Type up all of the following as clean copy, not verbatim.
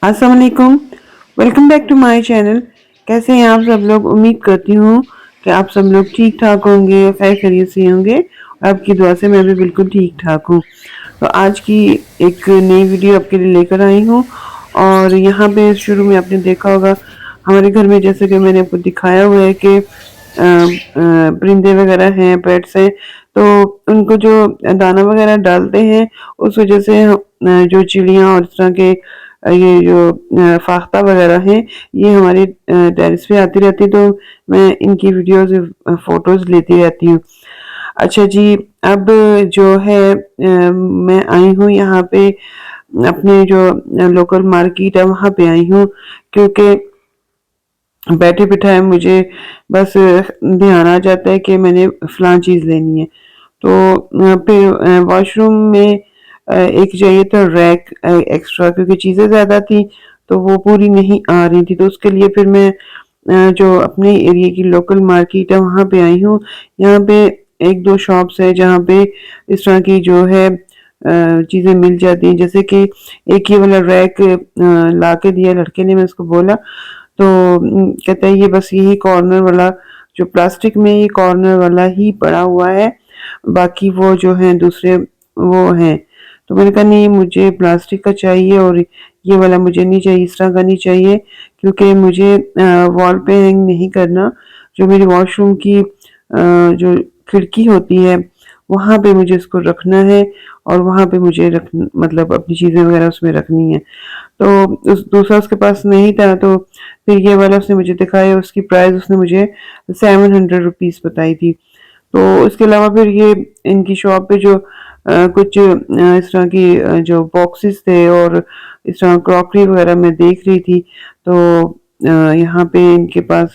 अस्सलाम वालेकुम। Welcome back to my channel. कैसे हैं आप सब लोग? उम्मीद करती हूँ कि आप सब लोग ठीक ठाक होंगे, खैर खैरियत से होंगे और आपकी दुआ से मैं भी बिल्कुल ठीक ठाक हूँ। तो आज की एक नई वीडियो आपके लिए लेकर आई हूँ। और यहाँ पे शुरू में आपने देखा होगा हमारे घर में, जैसे कि मैंने आपको दिखाया हुआ है कि परिंदे वगैरह हैं, पेट्स हैं, तो उनको जो दाना वगैरह डालते हैं उस वजह से जो चिड़ियाँ और इस तरह के ये जो फाख्ता वगैरह हैं, ये हमारे टेरेस पे आती रहती, तो मैं इनकी वीडियोस फोटोज लेती रहती हूँ। अच्छा जी, अब जो है मैं आई हूँ यहाँ पे अपने जो लोकल मार्केट है वहाँ पे आई हूँ, क्योंकि बैठे बिठाए मुझे बस ध्यान आ जाता है कि मैंने फलां चीज़ लेनी है। तो फिर वॉशरूम में एक चाहिए था रैक एक्स्ट्रा, क्योंकि चीज़ें ज़्यादा थी तो वो पूरी नहीं आ रही थी, तो उसके लिए फिर मैं जो अपने एरिया की लोकल मार्केट है वहाँ पे आई हूँ। यहाँ पे एक दो शॉप्स है जहाँ पे इस तरह की जो है चीज़ें मिल जाती हैं, जैसे कि एक ये वाला रैक ला के दिया लड़के ने, मैं उसको बोला तो कहता है ये बस यही कॉर्नर वाला, जो प्लास्टिक में ये कॉर्नर वाला ही पड़ा हुआ है, बाकी वो जो है दूसरे वो हैं। तो मैंने कहा नहीं, मुझे प्लास्टिक का चाहिए और ये वाला मुझे नहीं चाहिए, इस तरह का नहीं चाहिए, क्योंकि मुझे वॉल पे हैंग नहीं करना। जो मेरी वॉशरूम की जो खिड़की होती है वहाँ पे मुझे इसको रखना है, और वहाँ पे मुझे रख मतलब अपनी चीज़ें वगैरह उसमें रखनी है। तो उस दूसरा उसके पास नहीं था, तो फिर ये वाला उसने मुझे दिखाया, उसकी प्राइस उसने मुझे 700 रुपीज़ बताई थी। तो इसके अलावा फिर ये इनकी शॉप पे जो कुछ इस तरह की जो बॉक्सेस थे और इस तरह क्रॉकरी वगैरह मैं देख रही थी, तो यहाँ पे इनके पास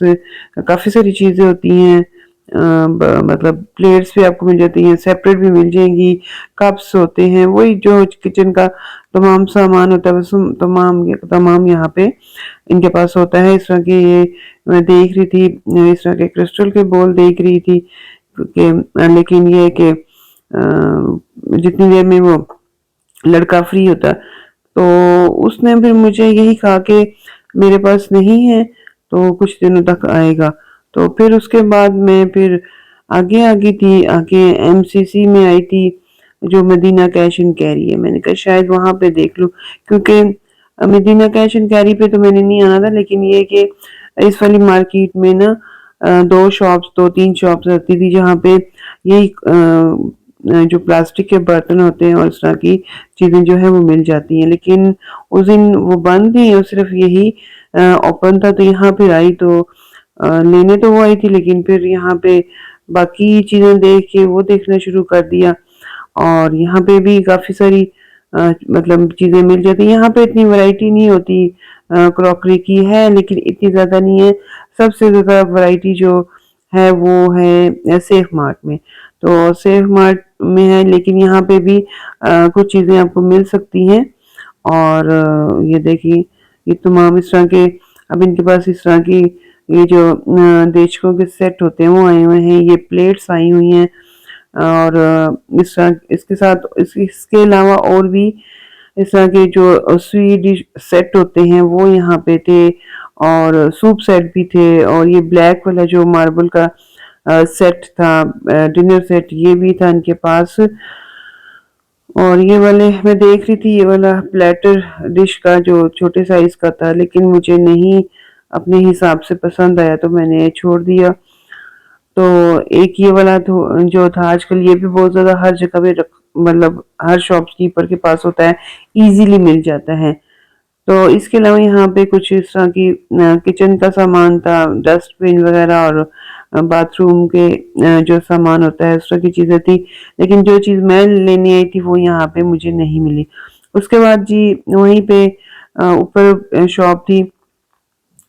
काफ़ी सारी चीज़ें होती हैं। मतलब प्लेट्स भी आपको मिल जाती हैं, सेपरेट भी मिल जाएंगी, कप्स होते हैं, वही जो किचन का तमाम सामान होता है वो तमाम तमाम यहाँ पे इनके पास होता है। इस तरह के ये मैं देख रही थी, इस तरह के क्रिस्टल के बॉल देख रही थी कि लेकिन ये है कि जितनी देर में वो लड़का फ्री होता, तो उसने फिर मुझे यही कहा कि मेरे पास नहीं है, तो कुछ दिनों तक आएगा। तो फिर उसके बाद मैं फिर आगे आ गई थी, आगे एमसीसी में आई थी, जो मदीना कैश एंड कैरी है। मैंने कहा शायद वहाँ पे देख लूँ, क्योंकि मदीना कैश एंड कैरी पे तो मैंने नहीं आना था, लेकिन ये कि इस वाली मार्केट में ना दो तीन शॉप्स रहती थी जहाँ पे यही जो प्लास्टिक के बर्तन होते हैं और इस तरह की चीज़ें जो है वो मिल जाती हैं। लेकिन उस दिन वो बंद थी और सिर्फ यही ओपन था, तो यहाँ पे आई तो लेने तो वो आई थी, लेकिन फिर यहाँ पे बाकी चीज़ें देख के वो देखना शुरू कर दिया। और यहाँ पे भी काफ़ी सारी मतलब चीज़ें मिल जाती हैं। यहाँ पे इतनी वैरायटी नहीं होती, क्रॉकरी की है लेकिन इतनी ज़्यादा नहीं है। सबसे ज़्यादा वैरायटी जो है वो है सेफ मार्ट में। तो सेफ मार्ट में है, लेकिन यहाँ पे भी कुछ चीज़ें आपको मिल सकती हैं। और ये देखिए, ये तमाम इस तरह के, अब इनके पास इस तरह की ये जो देशकों के सेट होते हैं वो आए हुए हैं, ये प्लेट्स आई हुई हैं। और इस तरह इसके साथ इसके अलावा और भी इस तरह के जो स्वीट डिश सेट होते हैं वो यहाँ पे थे, और सूप सेट भी थे, और ये ब्लैक वाला जो मार्बल का सेट था, डिनर सेट, ये भी था इनके पास। और ये वाले मैं देख रही थी, ये वाला प्लेटर डिश का जो छोटे साइज का था, लेकिन मुझे नहीं अपने हिसाब से पसंद आया तो मैंने छोड़ दिया। तो एक ये वाला तो जो था, आजकल ये भी बहुत ज़्यादा हर जगह पे मतलब हर शॉपकीपर के पास होता है, इजीली मिल जाता है। तो इसके अलावा यहाँ पे कुछ इस तरह की किचन का सामान था, डस्टबिन वगैरह, और बाथरूम के जो सामान होता है उस तरह की चीज़ें थी। लेकिन जो चीज़ मैं लेने आई थी वो यहाँ पे मुझे नहीं मिली। उसके बाद जी वहीं पे ऊपर शॉप थी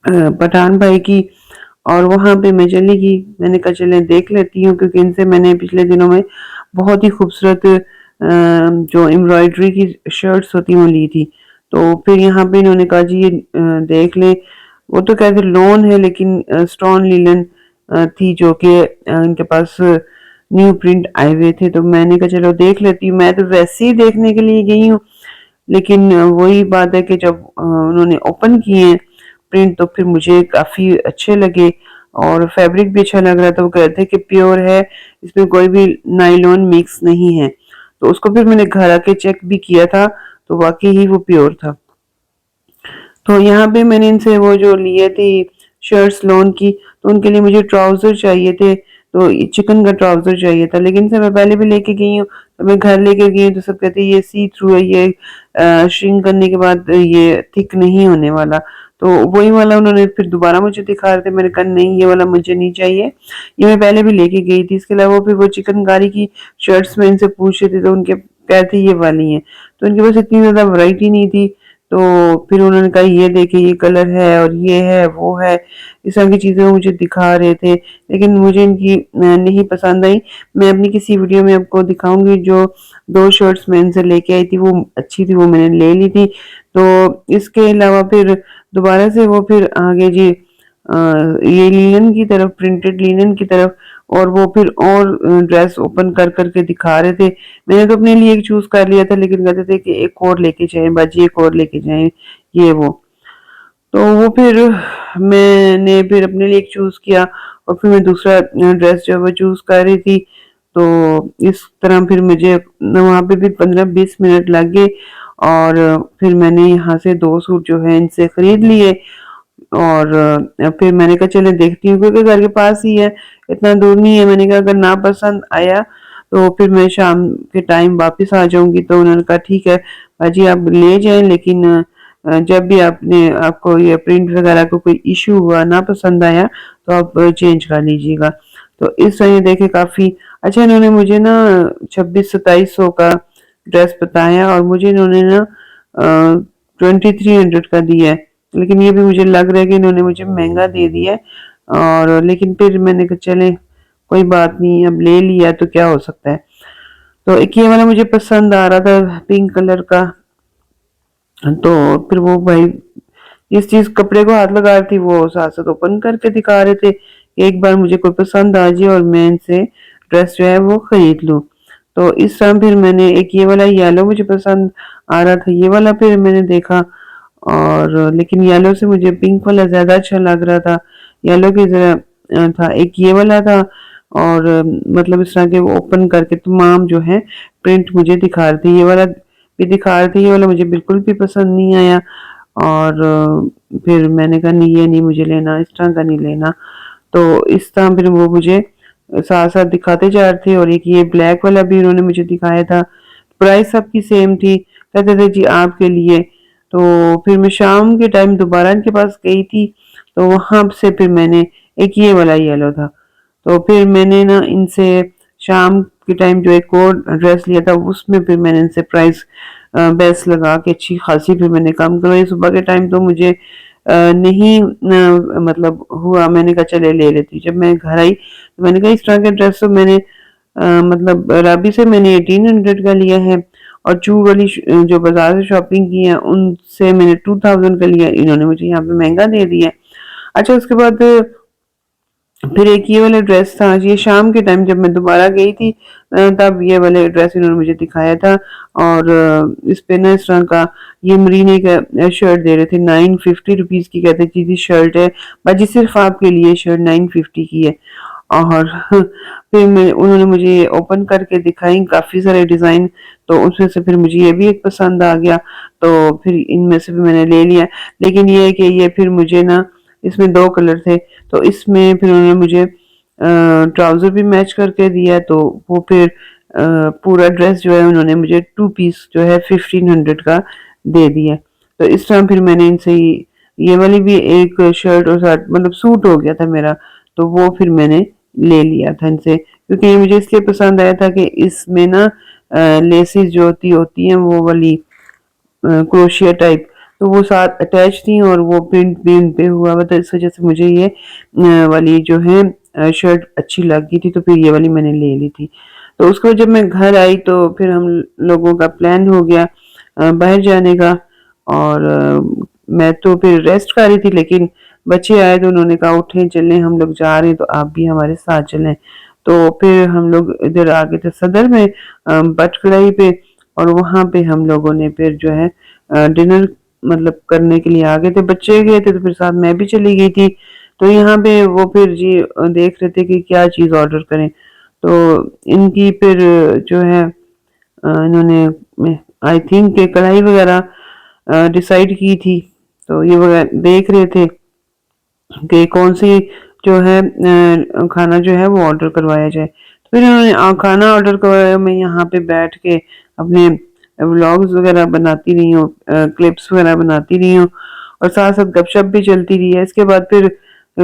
पठान भाई की, और वहाँ पे मैं चली गई। मैंने कहा चलें देख लेती हूँ, क्योंकि इनसे मैंने पिछले दिनों में बहुत ही खूबसूरत जो एम्ब्रॉयडरी की शर्ट्स होती हैं वो ली थी। तो फिर यहाँ पे इन्होंने कहा जी ये देख लें। वो तो कहते लॉन है, लेकिन स्टोन लिनन थी, जो कि इनके पास न्यू प्रिंट आए हुए थे। तो मैंने कहा चलो देख लेती हूँ, मैं तो वैसे ही देखने के लिए गई हूँ, लेकिन वही बात है कि जब उन्होंने ओपन किए प्रिंट तो फिर मुझे काफ़ी अच्छे लगे और फैब्रिक भी अच्छा लग रहा था। वो कह रहे थे कि प्योर है, इसमें कोई भी नायलॉन मिक्स नहीं है। तो उसको फिर मैंने घर आके चेक भी किया था, तो वाक़ई ही वो प्योर था। तो यहाँ पे मैंने इनसे वो जो लिए थे शर्ट्स लॉन की, तो उनके लिए मुझे ट्राउज़र चाहिए थे, तो चिकन का ट्राउज़र चाहिए था। लेकिन इनसे मैं पहले भी लेके गई हूँ, तो मैं घर लेके गई हूँ तो सब कहते हैं ये सी थ्रू है, ये श्रिंक करने के बाद ये थिक नहीं होने वाला। तो वही वाला उन्होंने फिर दोबारा मुझे दिखा रहे थे, मैंने कहा नहीं ये वाला मुझे नहीं चाहिए, ये मैं पहले भी लेके गई थी। इसके अलावा फिर वो चिकनकारी की शर्ट्स मैं इनसे पूछ रही थी, तो उनके कहते ये वाली हैं, तो उनके पास इतनी ज़्यादा वैरायटी नहीं थी। तो फिर उन्होंने कहा ये देखिए ये कलर है और ये है, वो है, इस तरह की चीज़ें वो मुझे दिखा रहे थे, लेकिन मुझे इनकी नहीं पसंद आई। मैं अपनी किसी वीडियो में आपको दिखाऊँगी, जो 2 शर्ट्स मैं इनसे लेके आई थी वो अच्छी थी, वो मैंने ले ली थी। तो इसके अलावा फिर दोबारा से वो फिर आगे जी ये लिनन की तरफ, प्रिंटेड लिनन की तरफ, और वो फिर और ड्रेस ओपन कर कर के दिखा रहे थे। मैंने तो अपने लिए एक चूज़ कर लिया था, लेकिन कहते थे कि एक और लेके जाएँ बाजी, एक और लेके जाएँ, ये वो। तो वो फिर मैंने फिर अपने लिए एक चूज़ किया और फिर मैं दूसरा ड्रेस जो है वो चूज़ कर रही थी। तो इस तरह फिर मुझे वहाँ पे भी 15-20 मिनट लग गए और फिर मैंने यहाँ से 2 सूट जो है इनसे खरीद लिए और फिर मैंने कहा चलें देखती हूँ, क्योंकि घर के पास ही है, इतना दूर नहीं है। मैंने कहा अगर ना पसंद आया तो फिर मैं शाम के टाइम वापस आ जाऊँगी। तो उन्होंने कहा ठीक है बाजी आप ले जाएँ, लेकिन जब भी आपको ये प्रिंट वगैरह का कोई इश्यू हुआ, ना पसंद आया, तो आप चेंज कर लीजिएगा। तो इस तरह ये देखें काफ़ी अच्छा इन्होंने मुझे ना 26-2700 का ड्रेस बताया और मुझे इन्होंने ना 2300 का दिया है। लेकिन ये भी मुझे लग रहा है कि इन्होंने मुझे महँगा दे दिया है, और लेकिन फिर मैंने कहा चलें कोई बात नहीं, अब ले लिया तो क्या हो सकता है। तो एक ये वाला मुझे पसंद आ रहा था पिंक कलर का, तो फिर वो भाई इस चीज़ कपड़े को हाथ लगा रही थी, वो साथ-साथ ओपन करके दिखा रहे थे कि एक बार मुझे कोई पसंद आ जाए और मैं इनसे ड्रेस जो है वो खरीद लूँ। तो इस तरह फिर मैंने एक ये वाला येलो मुझे पसंद आ रहा था, ये वाला फिर मैंने देखा, और लेकिन येलो से मुझे पिंक वाला ज़्यादा अच्छा लग रहा था। येलो की ज़रा था, एक ये वाला था, और मतलब इस तरह के वो ओपन करके तमाम जो है प्रिंट मुझे दिखा रहे थे। ये वाला भी दिखा रहे थे, ये वाला मुझे बिल्कुल भी पसंद नहीं आया, और फिर मैंने कहा नहीं ये नहीं मुझे लेना, इस तरह का नहीं लेना। तो इस तरह फिर वो मुझे साथ-साथ दिखाते जा रहे थे, और एक ये ब्लैक वाला भी उन्होंने मुझे दिखाया था। प्राइस सबकी सेम थी, कहते थे जी आपके लिए। तो फिर मैं शाम के टाइम दोबारा इनके पास गई थी, तो वहाँ से फिर मैंने एक ये वाला येलो था, तो फिर मैंने ना इनसे शाम के टाइम जो एक और ड्रेस लिया था उसमें फिर मैंने इनसे प्राइस बेस लगा के अच्छी खासी फिर मैंने कम करवाई। सुबह के टाइम तो मुझे नहीं मतलब हुआ, मैंने कहा चले ले लेती हूँ। जब मैं घर आई तो मैंने कहा इस तरह के ड्रेस तो मैंने मतलब राबी से मैंने 1800 का लिया है, और जू वाली जो बाजार से शॉपिंग की है उनसे मैंने 2000 का लिया, इन्होंने मुझे यहाँ पे महंगा दे दिया है। अच्छा उसके बाद फिर एक ये वाला ड्रेस था, ये शाम के टाइम जब मैं दोबारा गई थी तब ये वाले ड्रेस इन्होंने मुझे दिखाया था, और इस पे ना इस तरह का ये मरीने का शर्ट दे रहे थे 950 रुपीज़ की, कहते जी जी शर्ट है बाजी सिर्फ आपके लिए शर्ट 950 की है। और फिर मैं उन्होंने मुझे ये ओपन करके दिखाई काफ़ी सारे डिज़ाइन, तो उसमें से फिर मुझे ये भी एक पसंद आ गया, तो फिर इनमें से भी मैंने ले लिया। लेकिन ये है कि ये फिर मुझे ना इसमें 2 कलर थे, तो इसमें फिर उन्होंने मुझे ट्राउज़र भी मैच करके दिया, तो वो फिर पूरा ड्रेस जो है उन्होंने मुझे 2 पीस जो है 1500 का दे दिया। तो इस तरह फिर मैंने इनसे ये वाली भी एक शर्ट और शर्ट मतलब सूट हो गया था मेरा, तो वो फिर मैंने ले लिया था इनसे, क्योंकि ये मुझे इसलिए पसंद आया था कि इसमें ना लेसेस जो होती हैं वो वाली क्रोशिया टाइप, तो वो साथ अटैच थी और वो प्रिंट भी इन पे हुआ हुआ था, इस वजह से मुझे ये वाली जो है शर्ट अच्छी लगी थी, तो फिर ये वाली मैंने ले ली थी। तो उसके बाद जब मैं घर आई तो फिर हम लोगों का प्लान हो गया बाहर जाने का, और मैं तो फिर रेस्ट कर रही थी, लेकिन बच्चे आए तो उन्होंने कहा उठें चलें हम लोग जा रहे हैं, तो आप भी हमारे साथ चलें। तो फिर हम लोग इधर आ गए थे सदर में बट कढ़ाई पे, और वहाँ पे हम लोगों ने फिर जो है डिनर मतलब करने के लिए आ गए थे। बच्चे गए थे तो फिर साथ मैं भी चली गई थी। तो यहाँ पे वो फिर जी देख रहे थे कि क्या चीज़ ऑर्डर करें। तो इनकी फिर जो है इन्होंने आई थिंक कि कढ़ाई वगैरह डिसाइड की थी। तो ये देख रहे थे कि कौन सी जो है खाना जो है वो ऑर्डर करवाया जाए। तो फिर उन्होंने खाना ऑर्डर करवाया। मैं यहाँ पे बैठ के अपने व्लॉग्स वगैरह बनाती रही हूँ, क्लिप्स वगैरह बनाती रही हूँ और साथ साथ गपशप भी चलती रही है। इसके बाद फिर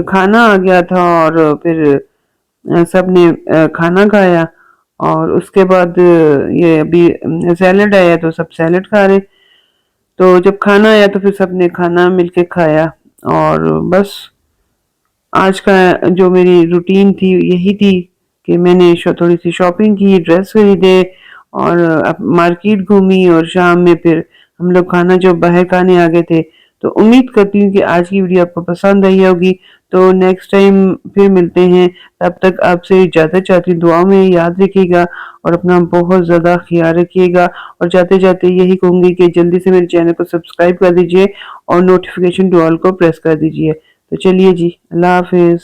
खाना आ गया था और फिर सबने खाना खाया और उसके बाद ये अभी सैलेड आया तो सब सैलेड खा रहे। तो जब खाना आया तो फिर सबने खाना मिलके खाया और बस आज का जो मेरी रूटीन थी यही थी कि मैंने थोड़ी सी शॉपिंग की, ड्रेस खरीदे और मार्केट घूमी और शाम में फिर हम लोग खाना जो बाहर खाने आ गए थे। तो उम्मीद करती हूँ कि आज की वीडियो आपको पसंद आई होगी। तो नेक्स्ट टाइम फिर मिलते हैं। तब तक आपसे इजाज़त चाहती हूँ। दुआ में याद रखिएगा और अपना बहुत ज़्यादा ख्याल रखिएगा। और जाते जाते यही कहूँगी कि जल्दी से मेरे चैनल को सब्सक्राइब कर दीजिए और नोटिफिकेशन टू ऑल को प्रेस कर दीजिए। तो चलिए जी, अल्लाह हाफिज़।